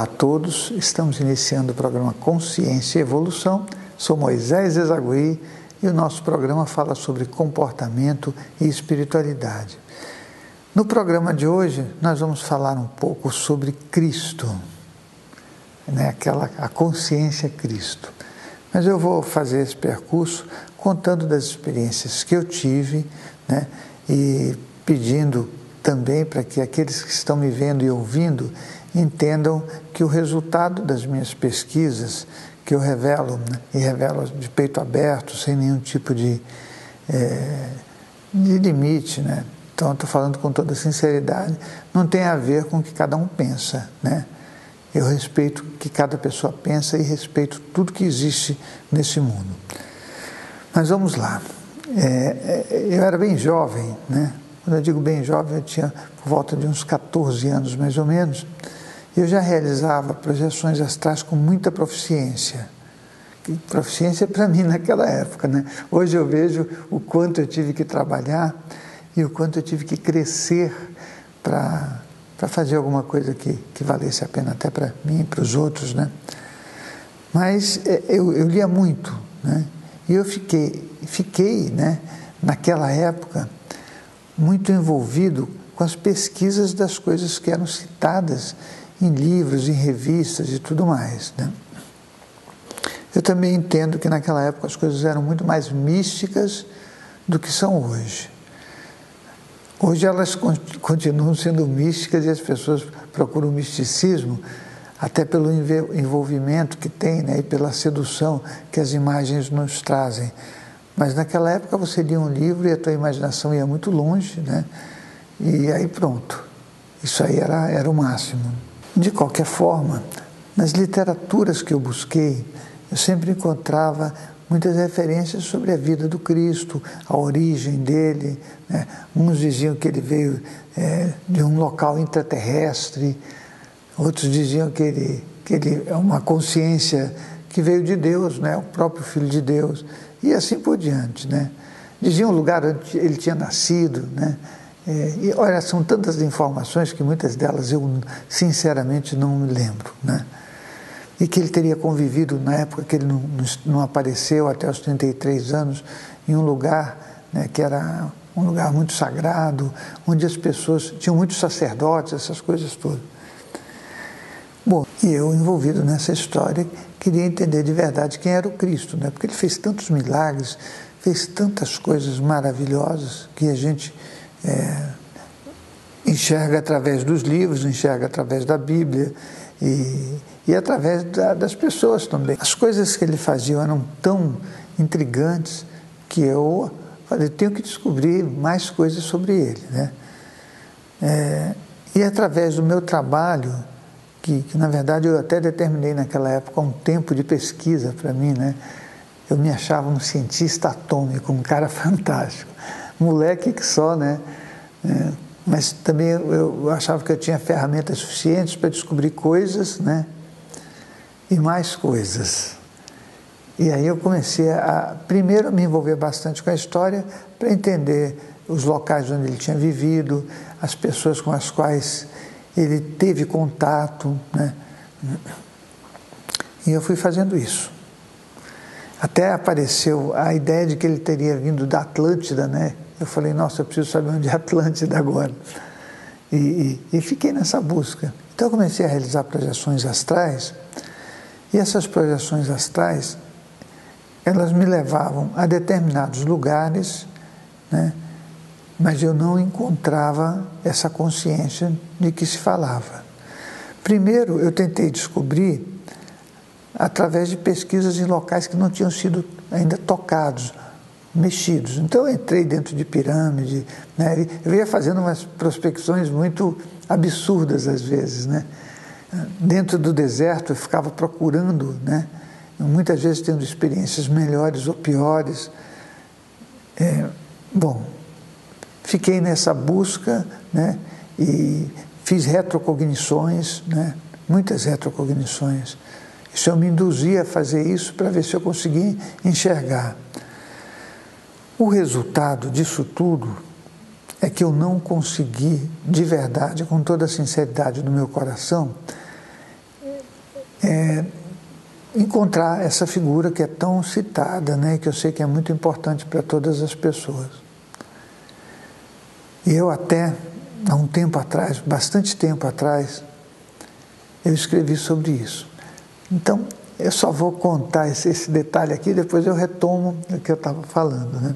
Olá a todos, estamos iniciando o programa Consciência e Evolução. Sou Moisés Ezagui e o nosso programa fala sobre comportamento e espiritualidade. No programa de hoje nós vamos falar um pouco sobre Cristo, a consciência Cristo. Mas eu vou fazer esse percurso contando das experiências que eu tive, e pedindo também para que aqueles que estão me vendo e ouvindo entendam que o resultado das minhas pesquisas, que eu revelo, e revelo de peito aberto, sem nenhum tipo de limite, Então, estou falando com toda sinceridade, não tem a ver com o que cada um pensa, Eu respeito o que cada pessoa pensa e respeito tudo que existe nesse mundo. Mas vamos lá. Eu era bem jovem, Quando eu digo bem jovem, eu tinha por volta de uns 14 anos, mais ou menos. Eu já realizava projeções astrais com muita proficiência. Proficiência para mim naquela época, Hoje eu vejo o quanto eu tive que trabalhar e o quanto eu tive que crescer para fazer alguma coisa que valesse a pena até para mim e para os outros, Mas eu lia muito, E eu fiquei, naquela época, muito envolvido com as pesquisas das coisas que eram citadas em livros, em revistas e tudo mais, Eu também entendo que naquela época as coisas eram muito mais místicas do que são hoje. Hoje elas continuam sendo místicas e as pessoas procuram o misticismo até pelo envolvimento que tem, e pela sedução que as imagens nos trazem. Mas naquela época você lia um livro e a tua imaginação ia muito longe, E aí pronto, isso aí era o máximo. De qualquer forma, nas literaturas que eu busquei, eu sempre encontrava muitas referências sobre a vida do Cristo, a origem dele, Uns diziam que ele veio de um local intraterrestre, outros diziam que ele é uma consciência que veio de Deus, o próprio Filho de Deus, e assim por diante, Diziam o lugar onde ele tinha nascido, E olha, são tantas informações que muitas delas eu sinceramente não me lembro, E que ele teria convivido na época que ele não apareceu até os 33 anos em um lugar, que era um lugar muito sagrado, onde as pessoas tinham muitos sacerdotes, essas coisas todas. Bom, e eu envolvido nessa história queria entender de verdade quem era o Cristo, porque ele fez tantos milagres, fez tantas coisas maravilhosas que a gente enxerga através dos livros, enxerga através da Bíblia e através das pessoas também. As coisas que ele fazia eram tão intrigantes que eu falei, tenho que descobrir mais coisas sobre ele, E através do meu trabalho, que na verdade eu até determinei naquela época um tempo de pesquisa para mim, Eu me achava um cientista atômico, um cara fantástico, moleque que só, Mas também eu achava que eu tinha ferramentas suficientes para descobrir coisas, E mais coisas. E aí eu comecei a, primeiro, me envolver bastante com a história para entender os locais onde ele tinha vivido, as pessoas com as quais ele teve contato, E eu fui fazendo isso. Até apareceu a ideia de que ele teria vindo da Atlântida, Eu falei, nossa, eu preciso saber onde é a Atlântida agora. E fiquei nessa busca. Então eu comecei a realizar projeções astrais, e essas projeções astrais, elas me levavam a determinados lugares, mas eu não encontrava essa consciência de que se falava. Primeiro, eu tentei descobrir através de pesquisas em locais que não tinham sido ainda tocados, mexidos. Então eu entrei dentro de pirâmide, Eu ia fazendo umas prospecções muito absurdas às vezes, Dentro do deserto eu ficava procurando, Muitas vezes tendo experiências melhores ou piores. Bom, fiquei nessa busca, E fiz retrocognições, Muitas retrocognições. Isso eu me induzia a fazer isso para ver se eu conseguia enxergar. O resultado disso tudo é que eu não consegui, de verdade, com toda a sinceridade do meu coração, encontrar essa figura que é tão citada, né, que eu sei que é muito importante para todas as pessoas. E eu até, há um tempo atrás, bastante tempo atrás, eu escrevi sobre isso. Então, eu só vou contar esse detalhe aqui, depois eu retomo o que eu estava falando, né?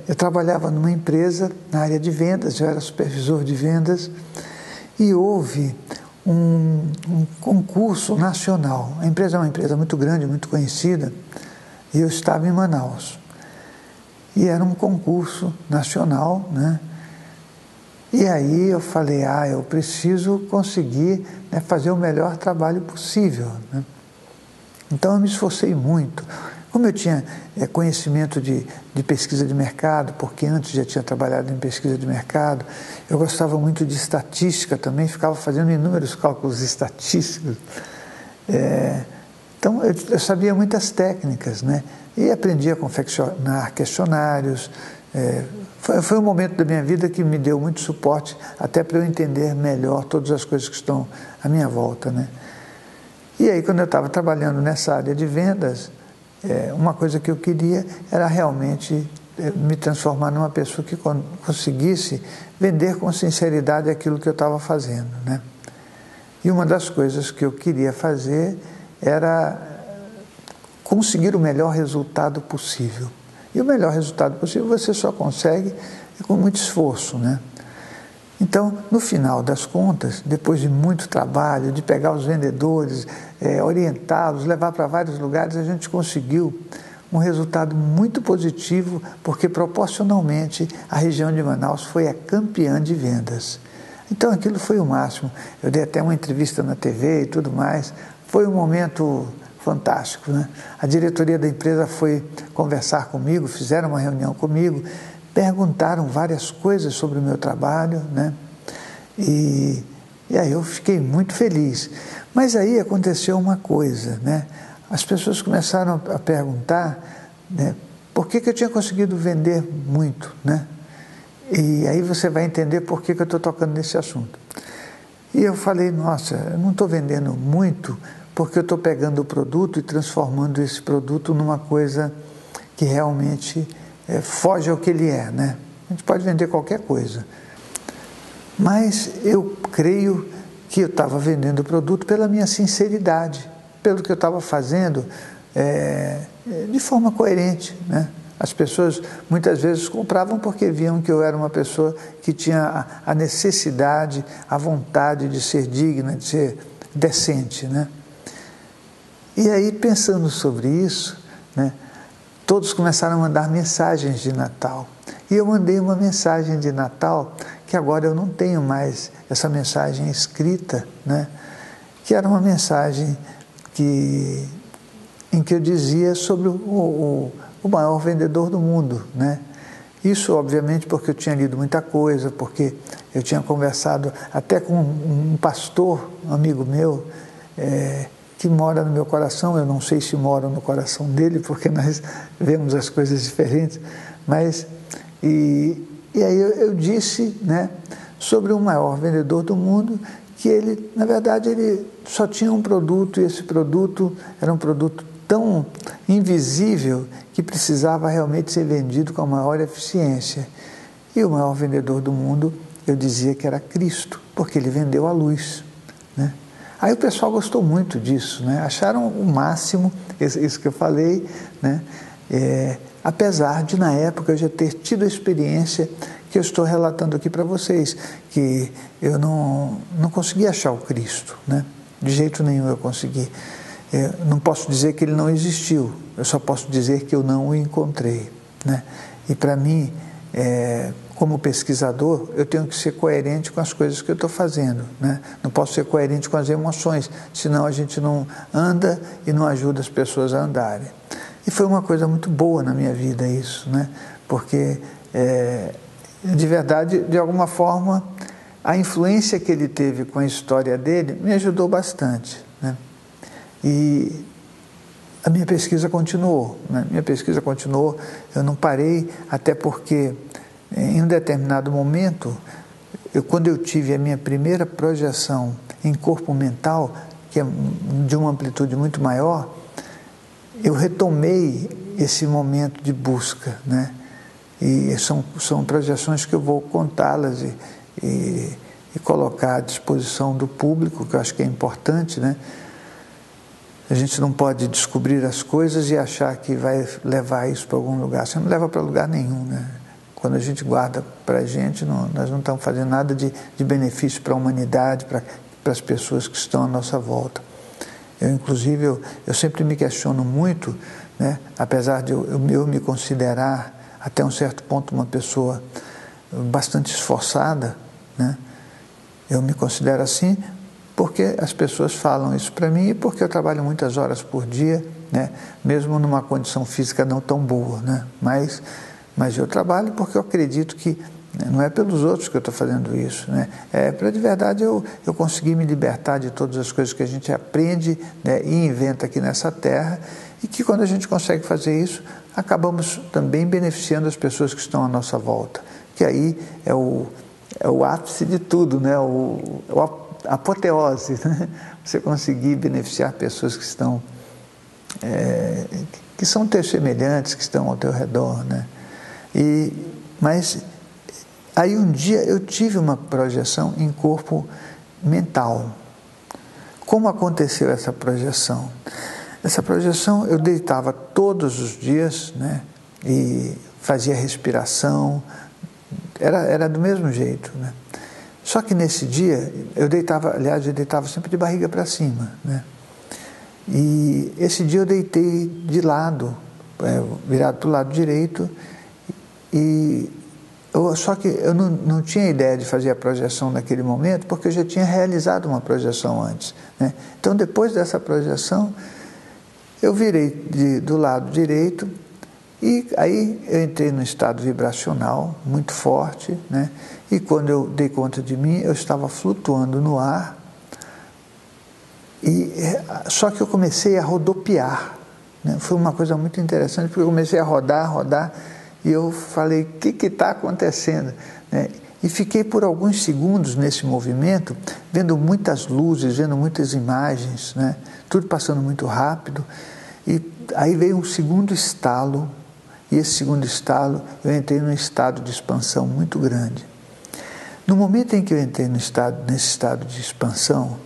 Eu trabalhava numa empresa na área de vendas, eu era supervisor de vendas, e houve um concurso nacional. A empresa é uma empresa muito grande, muito conhecida, e eu estava em Manaus. E era um concurso nacional, né? E aí eu falei, eu preciso conseguir, né, fazer o melhor trabalho possível, né? Então eu me esforcei muito. Como eu tinha conhecimento de pesquisa de mercado, porque antes já tinha trabalhado em pesquisa de mercado, eu gostava muito de estatística também, ficava fazendo inúmeros cálculos estatísticos. Então eu sabia muitas técnicas, né? E aprendi a confeccionar questionários. Foi um momento da minha vida que me deu muito suporte, até para eu entender melhor todas as coisas que estão à minha volta, né? E aí, quando eu estava trabalhando nessa área de vendas, uma coisa que eu queria era realmente me transformar numa pessoa que conseguisse vender com sinceridade aquilo que eu estava fazendo, né? E uma das coisas que eu queria fazer era conseguir o melhor resultado possível. E o melhor resultado possível você só consegue com muito esforço, né? Então, no final das contas, depois de muito trabalho, de pegar os vendedores, orientá-los, levar para vários lugares, a gente conseguiu um resultado muito positivo, porque proporcionalmente a região de Manaus foi a campeã de vendas. Então aquilo foi o máximo. Eu dei até uma entrevista na TV e tudo mais. Foi um momento fantástico, né? A diretoria da empresa foi conversar comigo, fizeram uma reunião comigo, perguntaram várias coisas sobre o meu trabalho, né? E aí eu fiquei muito feliz. Mas aí aconteceu uma coisa, né? As pessoas começaram a perguntar, né, por que eu tinha conseguido vender muito, né? E aí você vai entender por que eu estou tocando nesse assunto. E eu falei, nossa, eu não estou vendendo muito porque eu estou pegando o produto e transformando esse produto numa coisa que realmente foge ao que ele é, né? A gente pode vender qualquer coisa. Mas eu creio que eu estava vendendo o produto pela minha sinceridade, pelo que eu estava fazendo de forma coerente, né? As pessoas muitas vezes compravam porque viam que eu era uma pessoa que tinha a necessidade, a vontade de ser digna, de ser decente, né? E aí, pensando sobre isso, né, todos começaram a mandar mensagens de Natal. E eu mandei uma mensagem de Natal, que agora eu não tenho mais essa mensagem escrita, né, que era uma mensagem em que eu dizia sobre o maior vendedor do mundo, né? Isso, obviamente, porque eu tinha lido muita coisa, porque eu tinha conversado até com um pastor, um amigo meu, que mora no meu coração. Eu não sei se mora no coração dele, porque nós vemos as coisas diferentes, mas e aí eu disse, né, sobre o maior vendedor do mundo, que ele, na verdade, ele só tinha um produto, e esse produto era um produto tão invisível que precisava realmente ser vendido com a maior eficiência. E o maior vendedor do mundo, eu dizia que era Cristo, porque ele vendeu a luz, né? Aí o pessoal gostou muito disso, né? Acharam o máximo isso que eu falei, né? Apesar de, na época, eu já ter tido a experiência que eu estou relatando aqui para vocês, que eu não consegui achar o Cristo, né? De jeito nenhum eu consegui. Eu não posso dizer que ele não existiu, eu só posso dizer que eu não o encontrei, né? E para mim, como pesquisador, eu tenho que ser coerente com as coisas que eu estou fazendo, né? Não posso ser coerente com as emoções, senão a gente não anda e não ajuda as pessoas a andarem. E foi uma coisa muito boa na minha vida isso, né? Porque, de verdade, de alguma forma, a influência que ele teve com a história dele me ajudou bastante, né? E a minha pesquisa continuou, né? Eu não parei, até porque em um determinado momento, quando eu tive a minha primeira projeção em corpo mental, que é de uma amplitude muito maior, eu retomei esse momento de busca, né? E são projeções que eu vou contá-las e colocar à disposição do público, que eu acho que é importante, né? A gente não pode descobrir as coisas e achar que vai levar isso para algum lugar. Você não leva para lugar nenhum, né? Quando a gente guarda para a gente, nós não estamos fazendo nada de benefício para a humanidade, para as pessoas que estão à nossa volta. Inclusive, eu sempre me questiono muito, né? Apesar de eu me considerar, até um certo ponto, uma pessoa bastante esforçada, né? Eu me considero assim porque as pessoas falam isso para mim e porque eu trabalho muitas horas por dia, né? Mesmo numa condição física não tão boa, né? Mas eu trabalho porque eu acredito que não é pelos outros que eu estou fazendo isso, né? É para de verdade eu conseguir me libertar de todas as coisas que a gente aprende, né, e inventa aqui nessa terra, e que quando a gente consegue fazer isso, acabamos também beneficiando as pessoas que estão à nossa volta, que aí é o ápice de tudo, né? A apoteose, né? Você conseguir beneficiar pessoas que estão que são teus semelhantes, que estão ao teu redor, né? Mas aí um dia eu tive uma projeção em corpo mental. Como aconteceu essa projeção? Essa projeção eu deitava todos os dias, né? E fazia respiração, era do mesmo jeito, né? Só que nesse dia eu deitava sempre de barriga para cima, né? E esse dia eu deitei de lado, virado para o lado direito, só que eu não tinha ideia de fazer a projeção naquele momento, porque eu já tinha realizado uma projeção antes, né? Então, depois dessa projeção, eu virei do lado direito e aí eu entrei num estado vibracional muito forte, né? E quando eu dei conta de mim, eu estava flutuando no ar, só que eu comecei a rodopiar, né? Foi uma coisa muito interessante, porque eu comecei a rodar, e eu falei, o que está acontecendo, né? E fiquei por alguns segundos nesse movimento, vendo muitas luzes, vendo muitas imagens, né? Tudo passando muito rápido, e aí veio um segundo estalo, e esse segundo estalo, eu entrei num estado de expansão muito grande. No momento em que eu entrei nesse estado de expansão,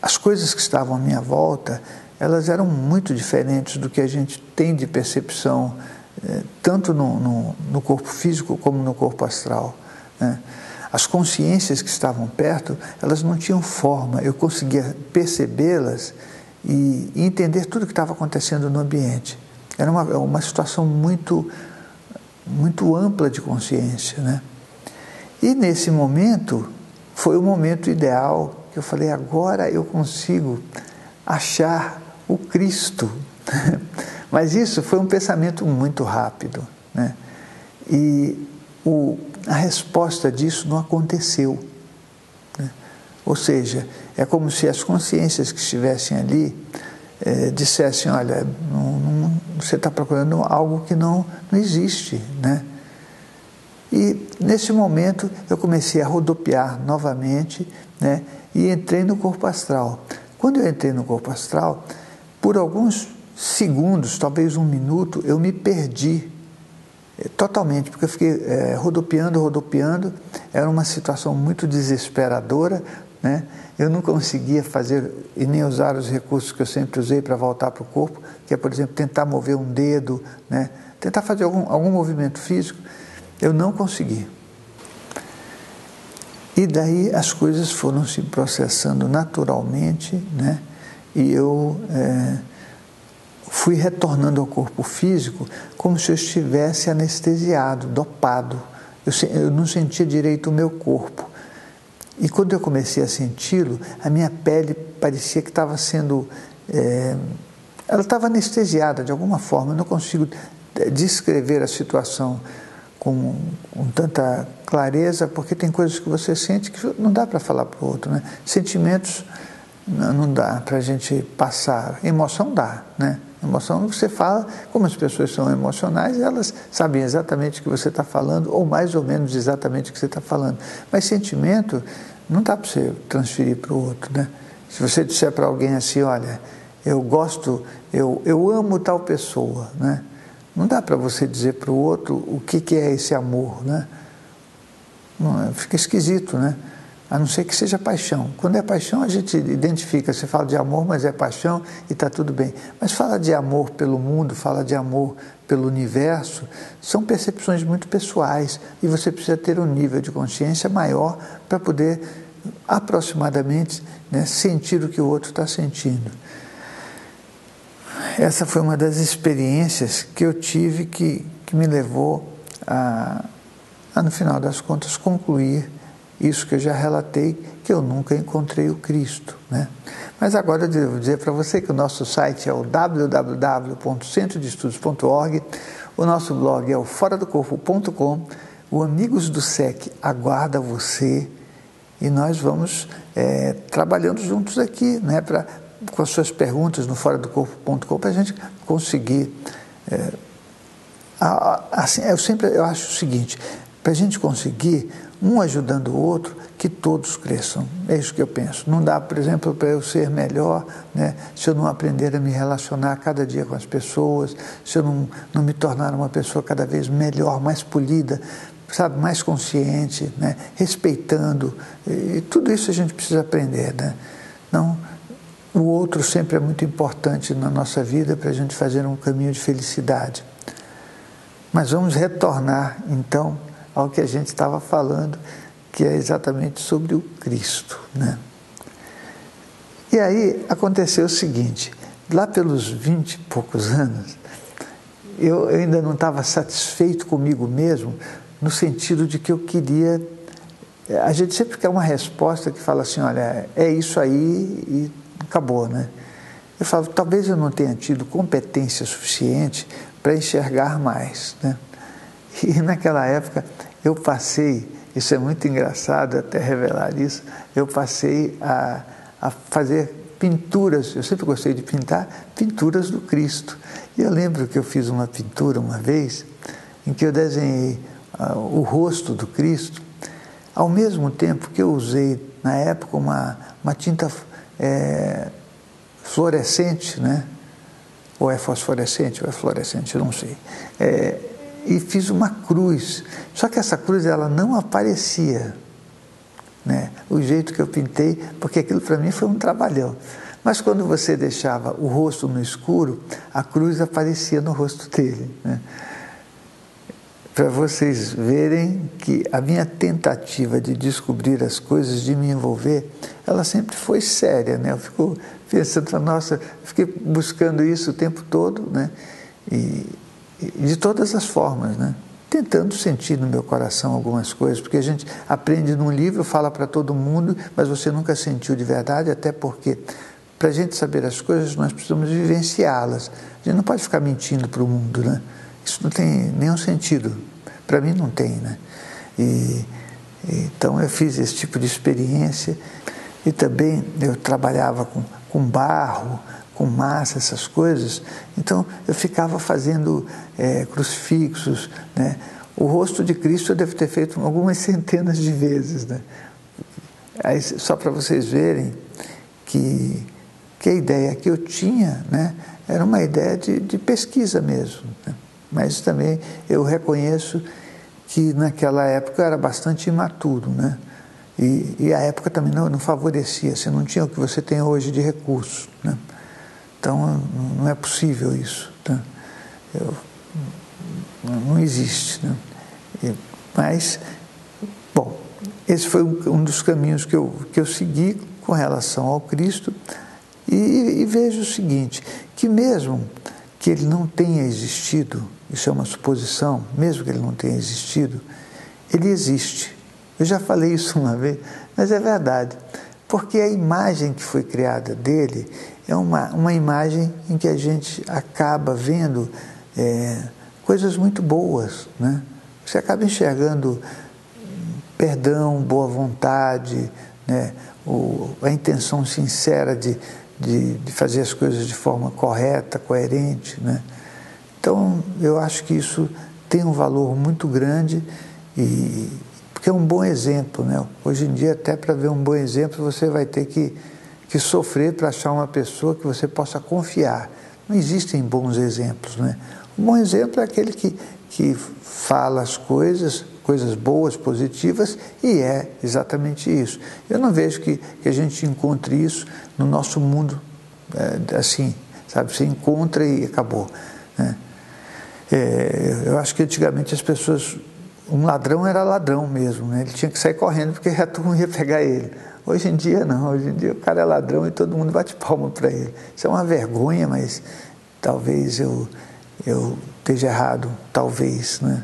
as coisas que estavam à minha volta, elas eram muito diferentes do que a gente tem de percepção, tanto no corpo físico como no corpo astral, né? As consciências que estavam perto, elas não tinham forma, eu conseguia percebê-las e entender tudo o que estava acontecendo no ambiente. Era uma situação muito, muito ampla de consciência, né? E nesse momento, foi o momento ideal, que eu falei, agora eu consigo achar o Cristo. Mas isso foi um pensamento muito rápido, né? E a resposta disso não aconteceu, né? Ou seja, é como se as consciências que estivessem ali dissessem, olha, você está procurando algo que não existe, né? E nesse momento eu comecei a rodopiar novamente, né? E entrei no corpo astral. Quando eu entrei no corpo astral, por alguns segundos, talvez um minuto, eu me perdi totalmente, porque eu fiquei rodopiando, era uma situação muito desesperadora, né? Eu não conseguia fazer e nem usar os recursos que eu sempre usei para voltar para o corpo, que é, por exemplo, tentar mover um dedo, né? Tentar fazer algum movimento físico, eu não consegui. E daí as coisas foram se processando naturalmente, né? E eu fui retornando ao corpo físico como se eu estivesse anestesiado, dopado. Eu não sentia direito o meu corpo. E quando eu comecei a senti-lo, a minha pele parecia que estava sendo... ela estava anestesiada de alguma forma. Eu não consigo descrever a situação com tanta clareza, porque tem coisas que você sente que não dá para falar para o outro, né? Sentimentos não dá para a gente passar. Emoção dá, né? Emoção você fala, como as pessoas são emocionais, elas sabem exatamente o que você está falando, ou mais ou menos exatamente o que você está falando. Mas sentimento não dá para você transferir para o outro, né? Se você disser para alguém assim, olha, eu amo tal pessoa, né? Não dá para você dizer para o outro o que é esse amor, né? Não, fica esquisito, né? A não ser que seja paixão. Quando é paixão, a gente identifica. Você fala de amor, mas é paixão e está tudo bem. Mas fala de amor pelo mundo, fala de amor pelo universo, são percepções muito pessoais e você precisa ter um nível de consciência maior para poder aproximadamente, né, sentir o que o outro está sentindo. Essa foi uma das experiências que eu tive que me levou a, no final das contas, concluir isso que eu já relatei, que eu nunca encontrei o Cristo, né? Mas agora eu devo dizer para você que o nosso site é o www.centrodeestudos.org, o nosso blog é o foradocorpo.com, o Amigos do SEC aguarda você e nós vamos trabalhando juntos aqui, né, com as suas perguntas no foradocorpo.com para a gente conseguir... assim, eu acho o seguinte, para a gente conseguir, um ajudando o outro, que todos cresçam. É isso que eu penso. Não dá, por exemplo, para eu ser melhor, né, se eu não aprender a me relacionar cada dia com as pessoas, se eu não me tornar uma pessoa cada vez melhor, mais polida, sabe, mais consciente, né, respeitando. E tudo isso a gente precisa aprender, né? Não, o outro sempre é muito importante na nossa vida para a gente fazer um caminho de felicidade. Mas vamos retornar, então, ao que a gente estava falando, que é exatamente sobre o Cristo, né? E aí aconteceu o seguinte, lá pelos 20 e poucos anos, eu ainda não estava satisfeito comigo mesmo, no sentido de que eu queria... A gente sempre quer uma resposta que fala assim, olha, é isso aí e acabou, né? Eu falo, talvez eu não tenha tido competência suficiente para enxergar mais, né? E naquela época eu passei, isso é muito engraçado até revelar isso, eu passei a fazer pinturas, eu sempre gostei de pintar, pinturas do Cristo. E eu lembro que eu fiz uma pintura uma vez, em que eu desenhei o rosto do Cristo, ao mesmo tempo que eu usei, na época, uma tinta fluorescente, né? Ou é fosforescente, ou é fluorescente, eu não sei. E fiz uma cruz, só que essa cruz ela não aparecia, né, o jeito que eu pintei, porque aquilo para mim foi um trabalhão. Mas quando você deixava o rosto no escuro, a cruz aparecia no rosto dele, né? Para vocês verem que a minha tentativa de descobrir as coisas, de me envolver, ela sempre foi séria, né? Eu fico pensando, nossa, fiquei buscando isso o tempo todo, né? E de todas as formas, né? Tentando sentir no meu coração algumas coisas, porque a gente aprende num livro, fala para todo mundo, mas você nunca sentiu de verdade, até porque para a gente saber as coisas nós precisamos vivenciá-las. A gente não pode ficar mentindo para o mundo, né? Isso não tem nenhum sentido, para mim não tem, né? Então eu fiz esse tipo de experiência e também eu trabalhava com barro, com massa, essas coisas, então eu ficava fazendo crucifixos, né? O rosto de Cristo eu devo ter feito algumas centenas de vezes, né? Aí, só para vocês verem que a ideia que eu tinha, né, era uma ideia de pesquisa mesmo, né? Mas também eu reconheço que naquela época eu era bastante imaturo, né? E a época também não favorecia, você não tinha o que você tem hoje de recursos, né? Então não é possível isso, né? Não existe, né? Mas, bom, esse foi um dos caminhos que eu segui com relação ao Cristo e vejo o seguinte, que mesmo que ele não tenha existido, isso é uma suposição, mesmo que ele não tenha existido, ele existe. Eu já falei isso uma vez, mas é verdade, porque a imagem que foi criada dele é uma imagem em que a gente acaba vendo coisas muito boas, né? Você acaba enxergando perdão, boa vontade, né? A intenção sincera de fazer as coisas de forma correta, coerente, né? Então, eu acho que isso tem um valor muito grande porque é um bom exemplo, né? Hoje em dia, até para ver um bom exemplo, você vai ter que que sofrer para achar uma pessoa que você possa confiar. Não existem bons exemplos, né? Um bom exemplo é aquele que fala as coisas boas, positivas, e é exatamente isso. Eu não vejo que a gente encontre isso no nosso mundo, assim, sabe? Você encontra e acabou, né? Eu acho que antigamente as pessoas, um ladrão era ladrão mesmo, né? Ele tinha que sair correndo porque a turma ia pegar ele. Hoje em dia não, hoje em dia o cara é ladrão e todo mundo bate palma para ele. Isso é uma vergonha, mas talvez eu esteja errado, talvez, né?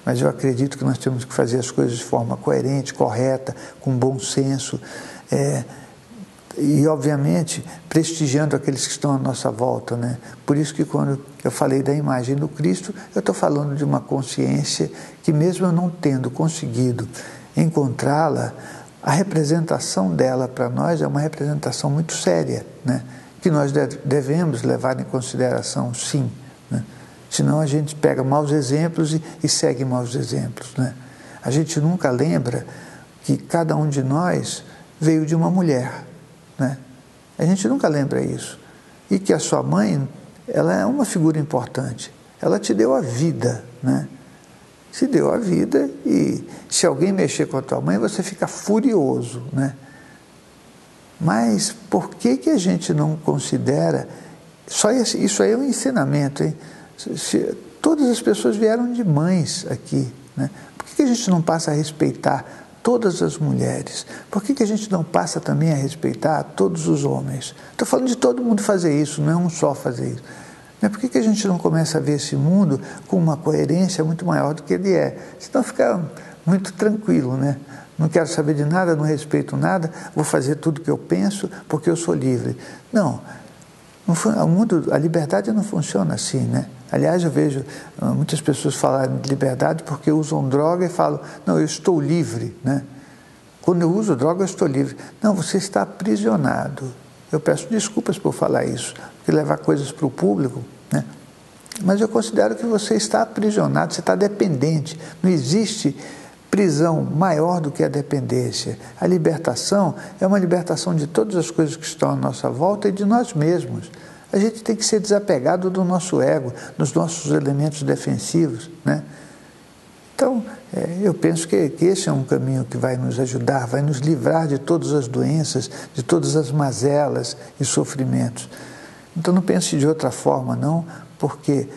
Mas eu acredito que nós temos que fazer as coisas de forma coerente, correta, com bom senso, e obviamente prestigiando aqueles que estão à nossa volta, né? Por isso que quando eu falei da imagem do Cristo, eu estou falando de uma consciência que, mesmo eu não tendo conseguido encontrá-la, a representação dela para nós é uma representação muito séria, né? Que nós devemos levar em consideração, sim, né? Senão a gente pega maus exemplos e segue maus exemplos, né? A gente nunca lembra que cada um de nós veio de uma mulher, né? A gente nunca lembra isso. E que a sua mãe, ela é uma figura importante. Ela te deu a vida, né? Se deu a vida, e se alguém mexer com a tua mãe, você fica furioso, né? Mas por que a gente não considera... Só isso aí é um ensinamento, hein? Todas as pessoas vieram de mães aqui, né? Por que a gente não passa a respeitar todas as mulheres? Por que a gente não passa também a respeitar todos os homens? Estou falando de todo mundo fazer isso, não é um só fazer isso. Por que a gente não começa a ver esse mundo com uma coerência muito maior do que ele é? Senão fica muito tranquilo, né? Não quero saber de nada, não respeito nada, vou fazer tudo o que eu penso porque eu sou livre. Não, o mundo, a liberdade não funciona assim, né? Aliás, eu vejo muitas pessoas falarem de liberdade porque usam droga e falam, não, eu estou livre, né? Quando eu uso droga, eu estou livre. Não, você está aprisionado. Eu peço desculpas por falar isso, porque levar coisas para o público, né? Mas eu considero que você está aprisionado, você está dependente. Não existe prisão maior do que a dependência. A libertação é uma libertação de todas as coisas que estão à nossa volta e de nós mesmos. A gente tem que ser desapegado do nosso ego, dos nossos elementos defensivos, né? Então, eu penso que esse é um caminho que vai nos ajudar, vai nos livrar de todas as doenças, de todas as mazelas e sofrimentos. Então, não pense de outra forma, não, porque,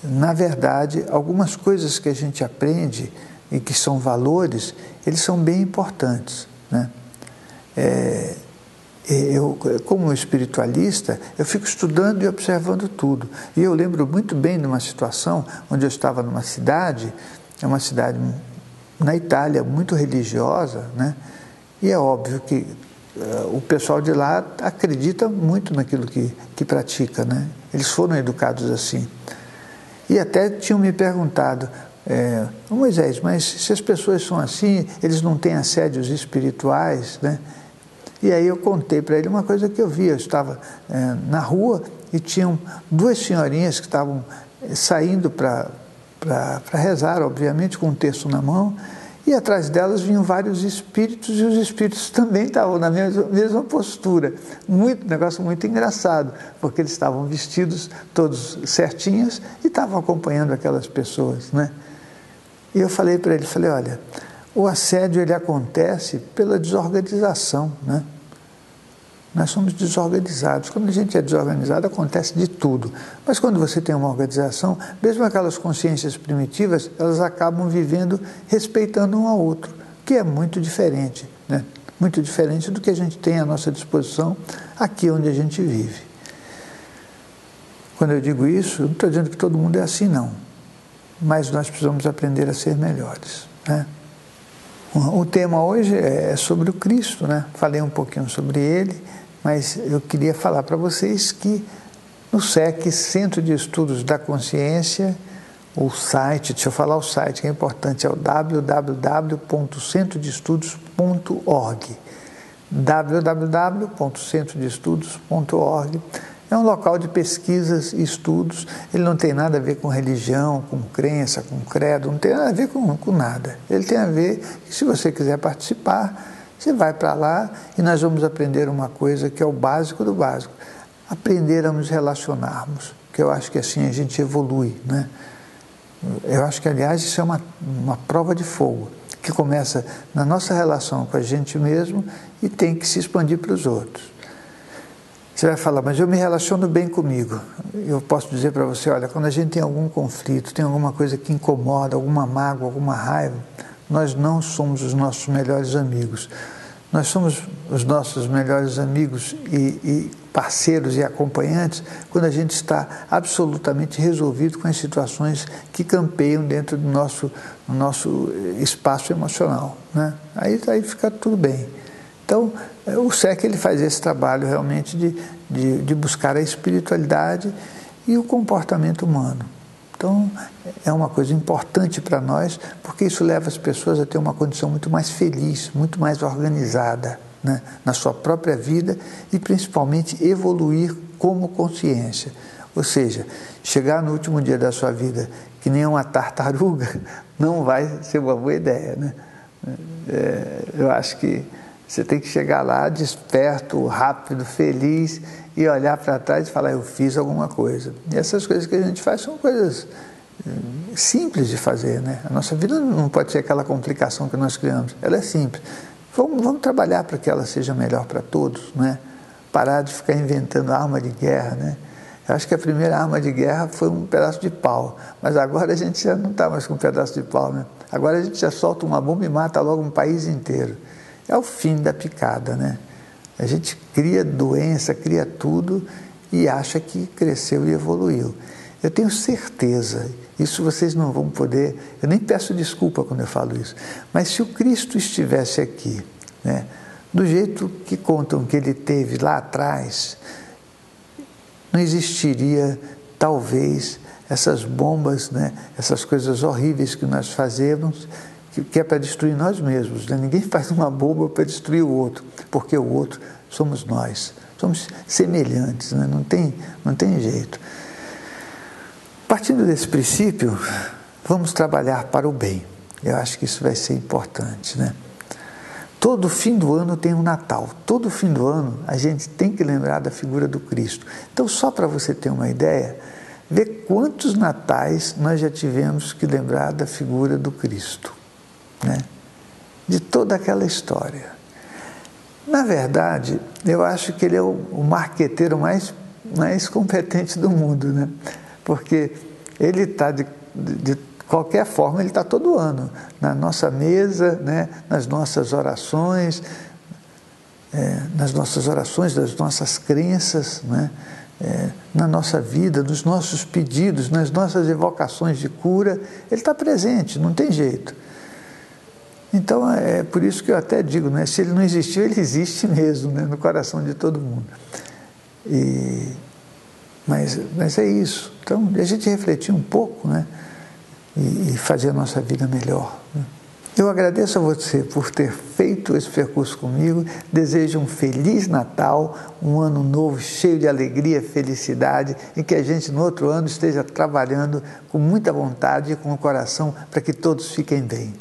na verdade, algumas coisas que a gente aprende e que são valores, eles são bem importantes, né? Eu, como espiritualista, eu fico estudando e observando tudo. E eu lembro muito bem de uma situação onde eu estava numa cidade, é uma cidade na Itália muito religiosa, né? E é óbvio que o pessoal de lá acredita muito naquilo que pratica, né? Eles foram educados assim. E até tinham me perguntado, Moisés, mas se as pessoas são assim, eles não têm assédios espirituais, né? E aí eu contei para ele uma coisa que eu vi. Eu estava na rua e tinham duas senhorinhas que estavam saindo para rezar, obviamente, com um terço na mão, e atrás delas vinham vários espíritos, e os espíritos também estavam na mesma postura. Negócio muito engraçado, porque eles estavam vestidos todos certinhos e estavam acompanhando aquelas pessoas, né? E eu falei para ele, olha, o assédio ele acontece pela desorganização, né? Nós somos desorganizados. Quando a gente é desorganizado, acontece de tudo. Mas quando você tem uma organização, mesmo aquelas consciências primitivas, elas acabam vivendo respeitando um ao outro, que é muito diferente, né? Muito diferente do que a gente tem à nossa disposição aqui onde a gente vive. Quando eu digo isso, eu não estou dizendo que todo mundo é assim, não. Mas nós precisamos aprender a ser melhores, né? O tema hoje é sobre o Cristo, né? Falei um pouquinho sobre ele, mas eu queria falar para vocês que no SEC, Centro de Estudos da Consciência, o site, deixa eu falar o site, que é importante, é o www.centrodeestudos.org. www.centrodeestudos.org. É um local de pesquisas e estudos. Ele não tem nada a ver com religião, com crença, com credo, não tem nada a ver com nada. Ele tem a ver que, se você quiser participar, Você vai para lá e nós vamos aprender uma coisa que é o básico do básico. Aprender a nos relacionarmos, que eu acho que assim a gente evolui, né? Eu acho que, aliás, isso é uma prova de fogo, que começa na nossa relação com a gente mesmo e tem que se expandir para os outros. Você vai falar, mas eu me relaciono bem comigo. Eu posso dizer para você, olha, quando a gente tem algum conflito, tem alguma coisa que incomoda, alguma mágoa, alguma raiva, nós não somos os nossos melhores amigos. Nós somos os nossos melhores amigos e parceiros e acompanhantes quando a gente está absolutamente resolvido com as situações que campeiam dentro do nosso espaço emocional, né? Aí fica tudo bem. Então, o SEC ele faz esse trabalho realmente de buscar a espiritualidade e o comportamento humano. Então, é uma coisa importante para nós, porque isso leva as pessoas a ter uma condição muito mais feliz, muito mais organizada, né, na sua própria vida e principalmente evoluir como consciência. Ou seja, chegar no último dia da sua vida que nem uma tartaruga não vai ser uma boa ideia, né? Eu acho que você tem que chegar lá desperto, rápido, feliz e olhar para trás e falar, eu fiz alguma coisa. E essas coisas que a gente faz são coisas simples de fazer, né? A nossa vida não pode ser aquela complicação que nós criamos, ela é simples. Vamos trabalhar para que ela seja melhor para todos, né? Parar de ficar inventando arma de guerra, né? Eu acho que a primeira arma de guerra foi um pedaço de pau, mas agora a gente já não está mais com um pedaço de pau, né? Agora a gente já solta uma bomba e mata logo um país inteiro. É o fim da picada, né? A gente cria doença, cria tudo e acha que cresceu e evoluiu. Eu tenho certeza, isso vocês não vão poder, eu nem peço desculpa quando eu falo isso, mas se o Cristo estivesse aqui, né, do jeito que contam que ele teve lá atrás, não existiria, talvez, essas bombas, né, essas coisas horríveis que nós fazemos, que é para destruir nós mesmos, né? Ninguém faz uma bomba para destruir o outro, porque o outro somos nós, somos semelhantes, né? Não tem jeito. Partindo desse princípio, vamos trabalhar para o bem. Eu acho que isso vai ser importante, né? Todo fim do ano tem um Natal. Todo fim do ano a gente tem que lembrar da figura do Cristo. Então, só para você ter uma ideia, vê quantos natais nós já tivemos que lembrar da figura do Cristo, né? De toda aquela história. Na verdade, eu acho que ele é o marqueteiro mais competente do mundo, né? Porque ele está de qualquer forma, ele está todo ano na nossa mesa, né? Nas nossas orações, das nossas crenças, né? Na nossa vida, nos nossos pedidos, nas nossas evocações de cura, ele está presente, não tem jeito. Então, é por isso que eu até digo, né, se ele não existiu, ele existe mesmo, né, no coração de todo mundo. Mas é isso. Então, a gente refletir um pouco, né, e fazer a nossa vida melhor, né? Eu agradeço a você por ter feito esse percurso comigo, desejo um feliz Natal, um ano novo cheio de alegria, felicidade, e que a gente no outro ano esteja trabalhando com muita vontade e com o coração para que todos fiquem bem.